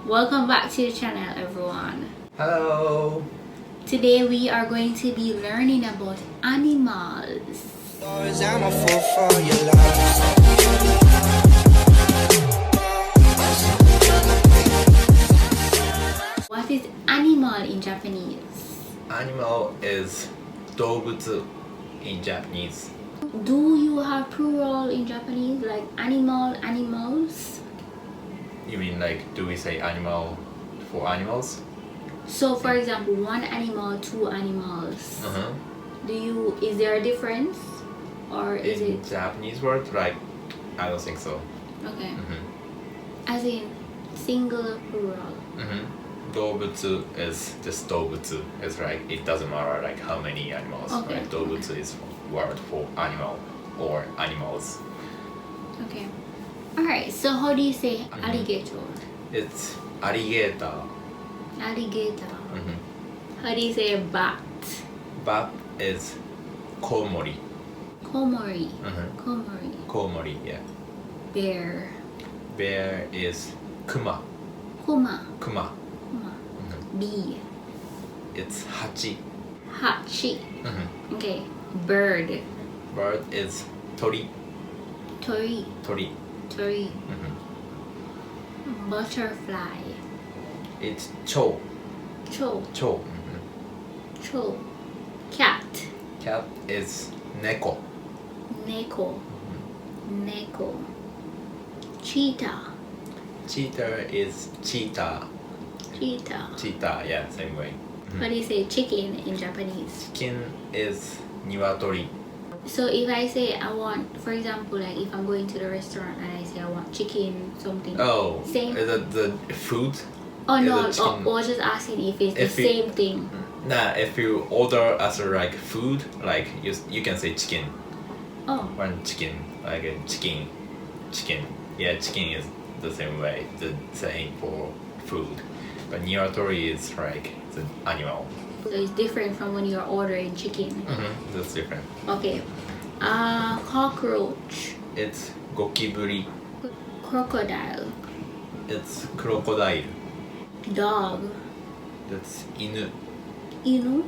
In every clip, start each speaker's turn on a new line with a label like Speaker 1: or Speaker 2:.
Speaker 1: Welcome back to the channel, everyone.
Speaker 2: Hello.
Speaker 1: Today we are going to be learning about animals.
Speaker 3: I'm a fool for your love.
Speaker 1: What is animal in Japanese?
Speaker 2: Animal is 動物 in Japanese.
Speaker 1: Do you have plural in Japanese, like animal, animals?
Speaker 2: You mean like, do we say animal for animals?
Speaker 1: So, for example, one animal, two animals. Is there a difference, or is
Speaker 2: In
Speaker 1: it
Speaker 2: Japanese word, like, I don't think so.
Speaker 1: okay? As in single, plural.
Speaker 2: 動物 is just 動物. It's like, it doesn't matter like how many animals.
Speaker 1: Okay.
Speaker 2: Right? 動物 is word for animal or animals.
Speaker 1: Okay. All right. So, how do you say alligator?
Speaker 2: It's alligator.
Speaker 1: Alligator. How do you say bat?
Speaker 2: Bat is koumori.
Speaker 1: Koumori. Koumori.
Speaker 2: Koumori, yeah.
Speaker 1: Bear.
Speaker 2: Bear is kuma.
Speaker 1: Kuma.
Speaker 2: Kuma.
Speaker 1: Kuma. Bee.
Speaker 2: It's hachi.
Speaker 1: Hachi. Okay. Bird.
Speaker 2: Bird is tori.
Speaker 1: Tori.
Speaker 2: Tori.
Speaker 1: Tori. Butterfly.
Speaker 2: It's cho.
Speaker 1: Cho.
Speaker 2: Cho.
Speaker 1: Cho. Cat.
Speaker 2: Cat is neko.
Speaker 1: Neko. Neko. Cheetah.
Speaker 2: Cheetah is cheetah.
Speaker 1: Cheetah.
Speaker 2: Cheetah, yeah, same way.
Speaker 1: How do you say chicken in Japanese?
Speaker 2: Chikin is niwatori.
Speaker 1: So if I say I want, for example, like if I'm going to the restaurant and I say I want chicken something.
Speaker 2: Oh,
Speaker 1: Same.
Speaker 2: is it the food?
Speaker 1: Oh
Speaker 2: is
Speaker 1: no,
Speaker 2: it chicken?
Speaker 1: I was just asking if it's
Speaker 2: If
Speaker 1: the
Speaker 2: it-
Speaker 1: same thing.
Speaker 2: Nah, if you order as a like food, like you can say chicken.
Speaker 1: Oh,
Speaker 2: One chicken, like a chicken. Yeah, chicken is the same way, the same for food. But niwatori is like the animal.
Speaker 1: so it's different from when you're ordering chicken.
Speaker 2: That's different.
Speaker 1: Okay. Cockroach.
Speaker 2: It's gokiburi.
Speaker 1: Crocodile.
Speaker 2: It's crocodile.
Speaker 1: Dog.
Speaker 2: That's inu.
Speaker 1: Inu.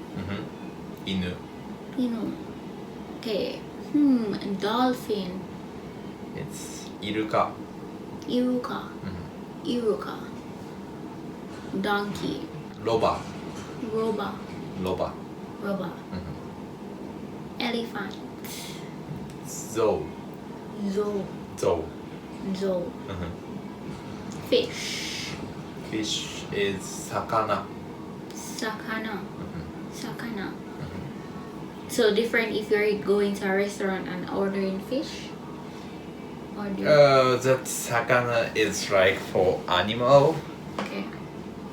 Speaker 2: Inu.
Speaker 1: Inu. Okay. Dolphin.
Speaker 2: It's iruka.
Speaker 1: Iruka. Iruka. Donkey.
Speaker 2: Roba.
Speaker 1: Roba.
Speaker 2: Roba.
Speaker 1: Roba. Elephant.
Speaker 2: Zo.
Speaker 1: Zoo.
Speaker 2: Zo.
Speaker 1: Zoo. Fish.
Speaker 2: Fish is sakana.
Speaker 1: Sakana. Sakana. So different if you're going to a restaurant and ordering fish? Or do you...
Speaker 2: That sakana is like for animal.
Speaker 1: Okay.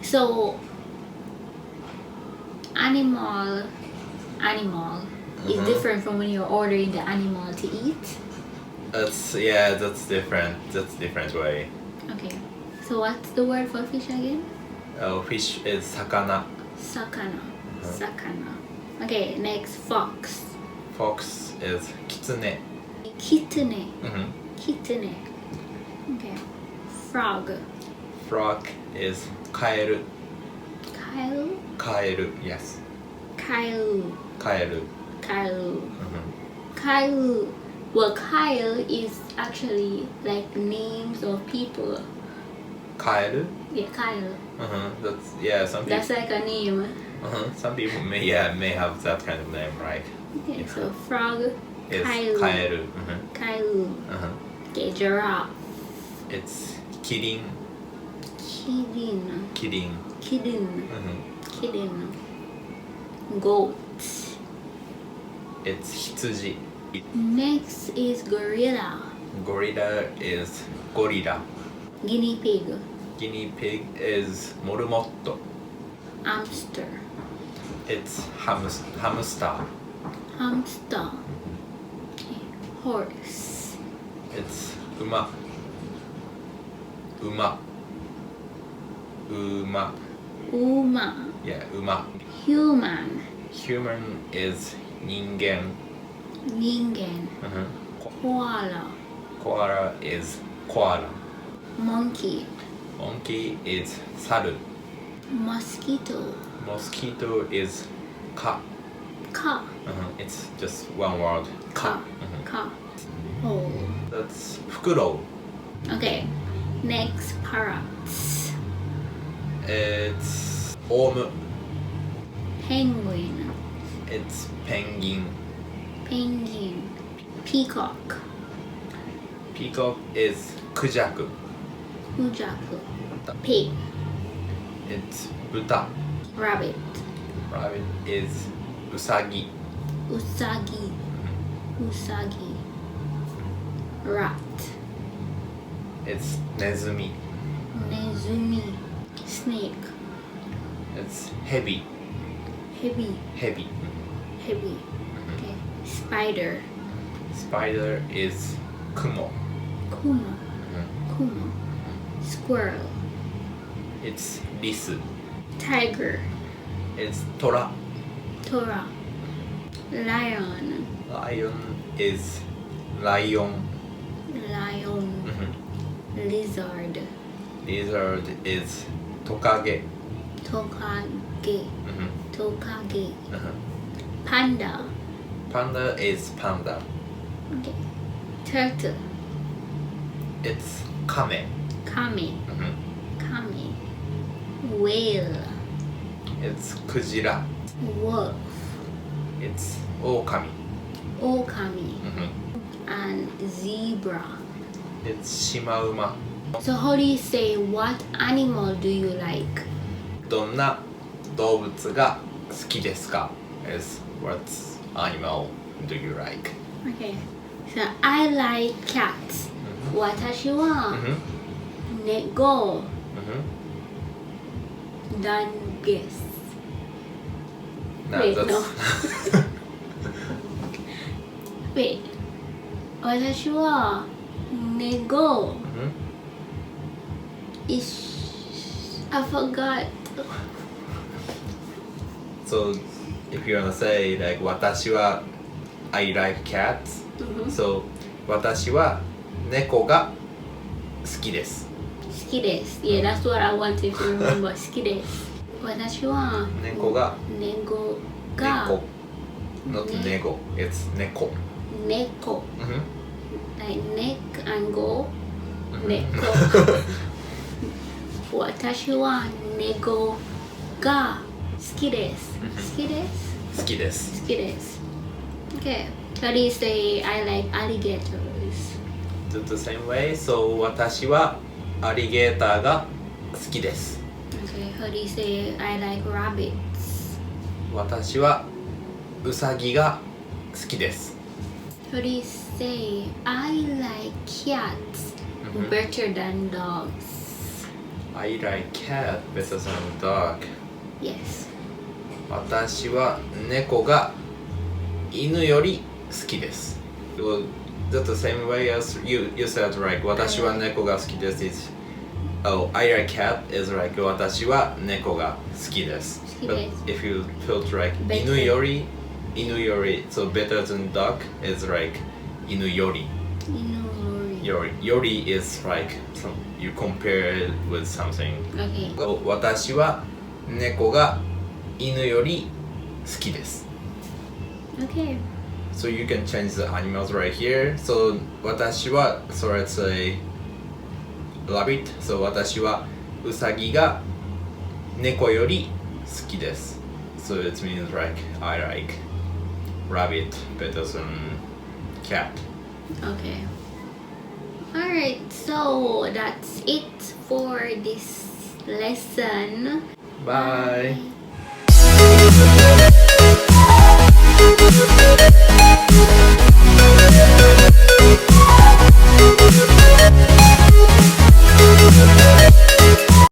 Speaker 1: So animal is different from when you're ordering the animal to eat.
Speaker 2: That's different. That's different way.
Speaker 1: Okay. So what's the word for fish again?
Speaker 2: Fish is sakana.
Speaker 1: Sakana. Sakana. Okay, next fox.
Speaker 2: Fox is kitsune.
Speaker 1: Kitsune. Kitsune. Okay. Frog.
Speaker 2: Frog is kaeru.
Speaker 1: Kyle.
Speaker 2: Kaeru, yes.
Speaker 1: Kyle.
Speaker 2: Kaeru.
Speaker 1: Kyle. Kyle. Well, Kyle is actually like names of people.
Speaker 2: Kaeru?
Speaker 1: Yeah, Kyle.
Speaker 2: Some people.
Speaker 1: That's like a name.
Speaker 2: Some people may have that kind of name, right?
Speaker 1: Okay,
Speaker 2: Yeah.
Speaker 1: so frog.
Speaker 2: It's
Speaker 1: Kaeru.
Speaker 2: kaeru.
Speaker 1: Kyle. Okay, giraffe.
Speaker 2: It's kirin.
Speaker 1: Kirin.
Speaker 2: Kirin.
Speaker 1: Kirin. Kirin. Goat.
Speaker 2: It's hitsuji.
Speaker 1: Next is gorilla.
Speaker 2: Gorilla is gorira.
Speaker 1: Guinea pig.
Speaker 2: Guinea pig is mormotto.
Speaker 1: Hamster.
Speaker 2: It's hamster.
Speaker 1: Hamster. Okay. Horse.
Speaker 2: It's uma. Uma. Uma.
Speaker 1: Uma.
Speaker 2: Yeah, uma.
Speaker 1: Human.
Speaker 2: Human is ningen.
Speaker 1: Ningen. Koala.
Speaker 2: Koala is koala.
Speaker 1: Monkey.
Speaker 2: Monkey is 猿
Speaker 1: Mosquito.
Speaker 2: Mosquito is 蚊
Speaker 1: Ka.
Speaker 2: It's just one word
Speaker 1: Ka. Ka. Oh.
Speaker 2: That's フクロ
Speaker 1: Okay. Next, parrots.
Speaker 2: It's オウム
Speaker 1: Penguin.
Speaker 2: It's penguin
Speaker 1: Penguin. Peacock.
Speaker 2: Peacock is クジャク
Speaker 1: Hujaku. Pig.
Speaker 2: It's 豚
Speaker 1: Rabbit.
Speaker 2: Rabbit is ウサギ
Speaker 1: Usagi. Usagi. Rat.
Speaker 2: It's ネズミ
Speaker 1: Nezumi. Snake.
Speaker 2: It's ヘビ
Speaker 1: Heavy.
Speaker 2: ヘビ
Speaker 1: Heavy. Okay. Spider.
Speaker 2: Spider is クモ
Speaker 1: Kuma. Kuma. Squirrel.
Speaker 2: It's リス
Speaker 1: Tiger.
Speaker 2: It's トラ
Speaker 1: Tora. Lion.
Speaker 2: Lion is ライオン
Speaker 1: Lion. Lizard.
Speaker 2: Lizard is トカゲ
Speaker 1: Tokage. Tokage. Panda.
Speaker 2: Panda is パンダ
Speaker 1: Okay. Turtle.
Speaker 2: It's カメ
Speaker 1: Kame. Kame. Whale.
Speaker 2: It's クジラ
Speaker 1: Wolf.
Speaker 2: It's オオカミ
Speaker 1: Okami. And zebra.
Speaker 2: It's シマウマ
Speaker 1: So how do you say what animal do you like?
Speaker 2: どんな動物が好きですか is what animal do you like?
Speaker 1: Okay. So I like cats. 私は猫なんです。Wait, no. Wait. 私は猫 I forgot.
Speaker 2: So if you wanna say like 私は I like cats so 私は猫が好きです
Speaker 1: 好きです。Yeah, that's what I wanted to remember. 好きです。私は
Speaker 2: 猫が
Speaker 1: 猫が
Speaker 2: 猫 not 猫 it's 猫
Speaker 1: 猫 like neck and go 猫私は猫が好きです好きです
Speaker 2: 好きです
Speaker 1: 好きです Okay, how do you say I like alligators?
Speaker 2: The same way so 私はアリゲーターが好きです
Speaker 1: Okay, how do you say I like rabbits?
Speaker 2: 私はウサギが好きです
Speaker 1: How do you say I like cats better than dogs?
Speaker 2: I like cat better than dog
Speaker 1: Yes.
Speaker 2: 私は猫が犬より好きです Well, that's the same way as you said like 私は猫が好きです is Oh, I like cat is like 私は猫が好きです
Speaker 1: 好きです
Speaker 2: But if you felt like
Speaker 1: Better.
Speaker 2: 犬より so better than dog is like 犬より Yori is like some, you compare it with something
Speaker 1: Okay.
Speaker 2: 私は猫が犬より好きです
Speaker 1: Okay.
Speaker 2: So you can change the animals right here So 私は so let's say rabbit So 私はウサギが猫より好きです So it means like I like rabbit better than cat
Speaker 1: Okay. Alright, so that's it for this lesson.
Speaker 2: Bye.
Speaker 1: Bye.